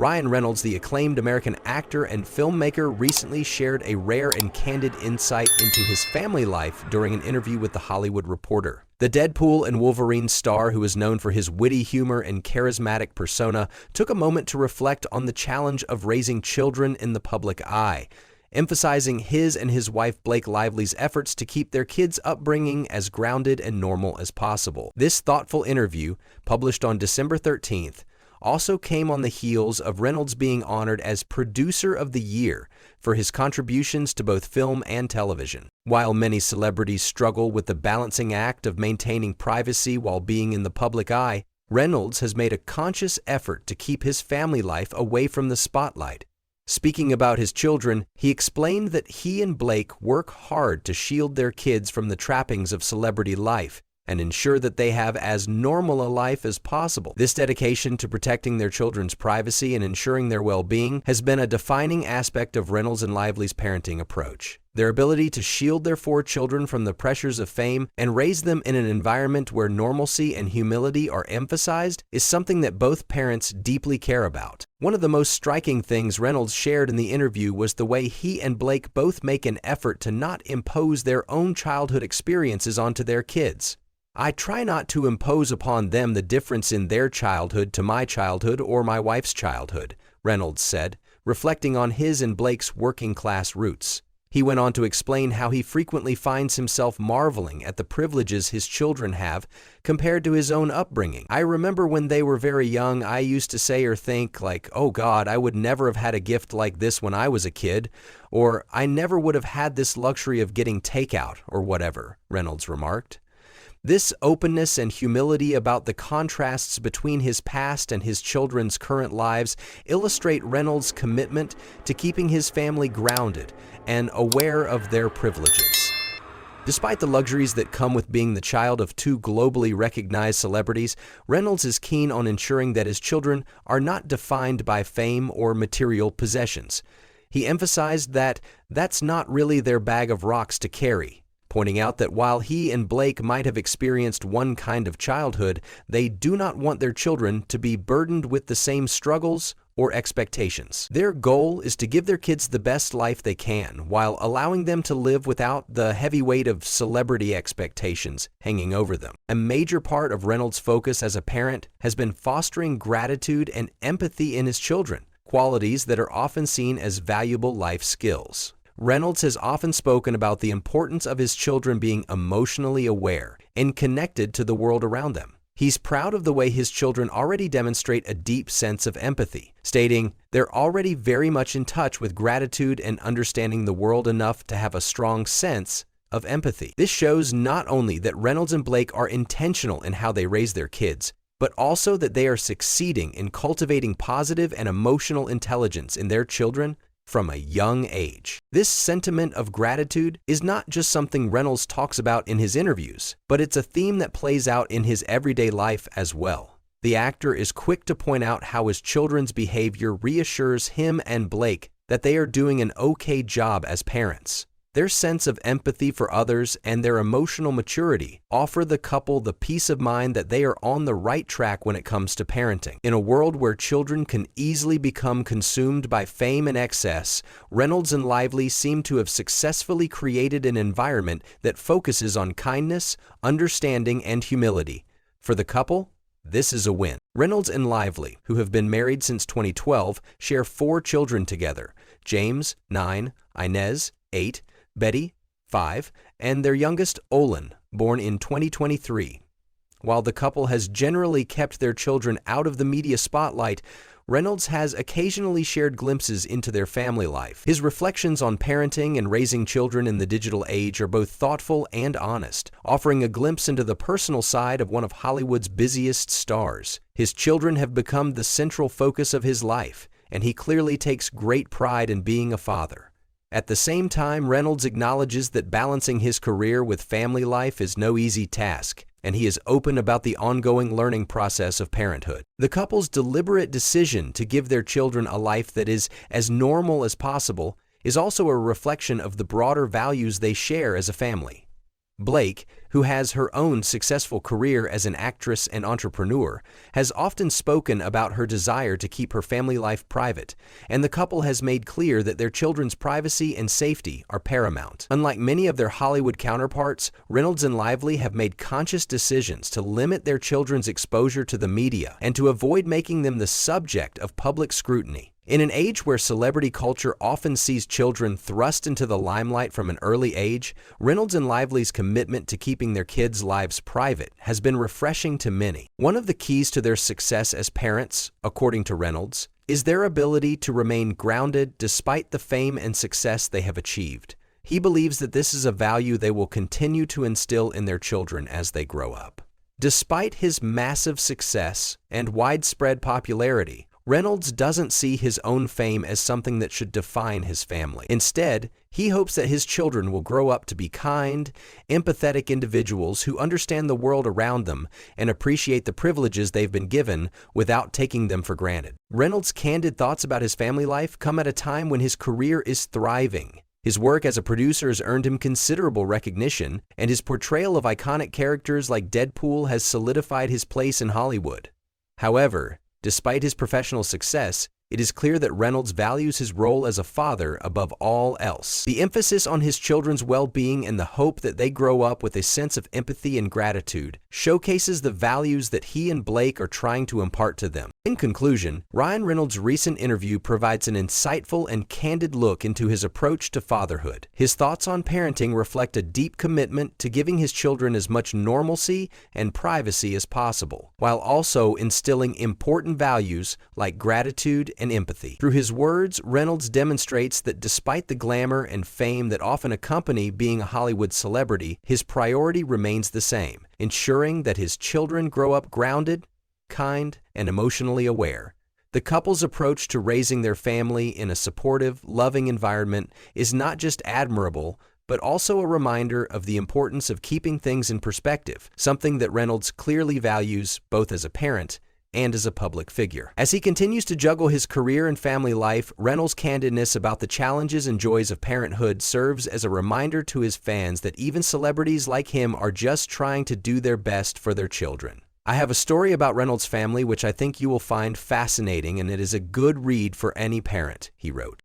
Ryan Reynolds, the acclaimed American actor and filmmaker, recently shared a rare and candid insight into his family life during an interview with The Hollywood Reporter. The Deadpool and Wolverine star, who is known for his witty humor and charismatic persona, took a moment to reflect on the challenge of raising children in the public eye, emphasizing his and his wife Blake Lively's efforts to keep their kids' upbringing as grounded and normal as possible. This thoughtful interview, published on December 13th, also came on the heels of Reynolds being honored as Producer of the Year for his contributions to both film and television. While many celebrities struggle with the balancing act of maintaining privacy while being in the public eye, Reynolds has made a conscious effort to keep his family life away from the spotlight. Speaking about his children, he explained that he and Blake work hard to shield their kids from the trappings of celebrity life and ensure that they have as normal a life as possible. This dedication to protecting their children's privacy and ensuring their well-being has been a defining aspect of Reynolds and Lively's parenting approach. Their ability to shield their 4 children from the pressures of fame and raise them in an environment where normalcy and humility are emphasized is something that both parents deeply care about. One of the most striking things Reynolds shared in the interview was the way he and Blake both make an effort to not impose their own childhood experiences onto their kids. "I try not to impose upon them the difference in their childhood to my childhood or my wife's childhood," Reynolds said, reflecting on his and Blake's working-class roots. He went on to explain how he frequently finds himself marveling at the privileges his children have compared to his own upbringing. "I remember when they were very young, I used to say or think like, oh God, I would never have had a gift like this when I was a kid, or I never would have had this luxury of getting takeout or whatever," Reynolds remarked. This openness and humility about the contrasts between his past and his children's current lives illustrate Reynolds' commitment to keeping his family grounded and aware of their privileges. Despite the luxuries that come with being the child of 2 globally recognized celebrities, Reynolds is keen on ensuring that his children are not defined by fame or material possessions. He emphasized that that's not really their bag of rocks to carry, pointing out that while he and Blake might have experienced one kind of childhood, they do not want their children to be burdened with the same struggles or expectations. Their goal is to give their kids the best life they can, while allowing them to live without the heavy weight of celebrity expectations hanging over them. A major part of Reynolds' focus as a parent has been fostering gratitude and empathy in his children, qualities that are often seen as valuable life skills. Reynolds has often spoken about the importance of his children being emotionally aware and connected to the world around them. He's proud of the way his children already demonstrate a deep sense of empathy, stating, "They're already very much in touch with gratitude and understanding the world enough to have a strong sense of empathy." This shows not only that Reynolds and Blake are intentional in how they raise their kids, but also that they are succeeding in cultivating positive and emotional intelligence in their children from a young age. This sentiment of gratitude is not just something Reynolds talks about in his interviews, but it's a theme that plays out in his everyday life as well. The actor is quick to point out how his children's behavior reassures him and Blake that they are doing an okay job as parents. Their sense of empathy for others and their emotional maturity offer the couple the peace of mind that they are on the right track when it comes to parenting. In a world where children can easily become consumed by fame and excess, Reynolds and Lively seem to have successfully created an environment that focuses on kindness, understanding, and humility. For the couple, this is a win. Reynolds and Lively, who have been married since 2012, share 4 children together: James, 9, Inez, 8, Betty, 5, and their youngest, Olin, born in 2023. While the couple has generally kept their children out of the media spotlight, Reynolds has occasionally shared glimpses into their family life. His reflections on parenting and raising children in the digital age are both thoughtful and honest, offering a glimpse into the personal side of one of Hollywood's busiest stars. His children have become the central focus of his life, and he clearly takes great pride in being a father. At the same time, Reynolds acknowledges that balancing his career with family life is no easy task, and he is open about the ongoing learning process of parenthood. The couple's deliberate decision to give their children a life that is as normal as possible is also a reflection of the broader values they share as a family. Blake, who has her own successful career as an actress and entrepreneur, has often spoken about her desire to keep her family life private, and the couple has made clear that their children's privacy and safety are paramount. Unlike many of their Hollywood counterparts, Reynolds and Lively have made conscious decisions to limit their children's exposure to the media and to avoid making them the subject of public scrutiny. In an age where celebrity culture often sees children thrust into the limelight from an early age, Reynolds and Lively's commitment to keeping their kids' lives private has been refreshing to many. One of the keys to their success as parents, according to Reynolds, is their ability to remain grounded despite the fame and success they have achieved. He believes that this is a value they will continue to instill in their children as they grow up. Despite his massive success and widespread popularity, Reynolds doesn't see his own fame as something that should define his family. Instead, he hopes that his children will grow up to be kind, empathetic individuals who understand the world around them and appreciate the privileges they've been given without taking them for granted. Reynolds' candid thoughts about his family life come at a time when his career is thriving. His work as a producer has earned him considerable recognition, and his portrayal of iconic characters like Deadpool has solidified his place in Hollywood. However, despite his professional success, it is clear that Reynolds values his role as a father above all else. The emphasis on his children's well-being and the hope that they grow up with a sense of empathy and gratitude showcases the values that he and Blake are trying to impart to them. In conclusion, Ryan Reynolds' recent interview provides an insightful and candid look into his approach to fatherhood. His thoughts on parenting reflect a deep commitment to giving his children as much normalcy and privacy as possible, while also instilling important values like gratitude and empathy. Through his words, Reynolds demonstrates that despite the glamour and fame that often accompany being a Hollywood celebrity, his priority remains the same: ensuring that his children grow up grounded, kind, and emotionally aware. The couple's approach to raising their family in a supportive, loving environment is not just admirable, but also a reminder of the importance of keeping things in perspective, something that Reynolds clearly values both as a parent and as a public figure. As he continues to juggle his career and family life, Reynolds' candidness about the challenges and joys of parenthood serves as a reminder to his fans that even celebrities like him are just trying to do their best for their children. I have a story about Reynolds' family which I think you will find fascinating, and it is a good read for any parent, he wrote.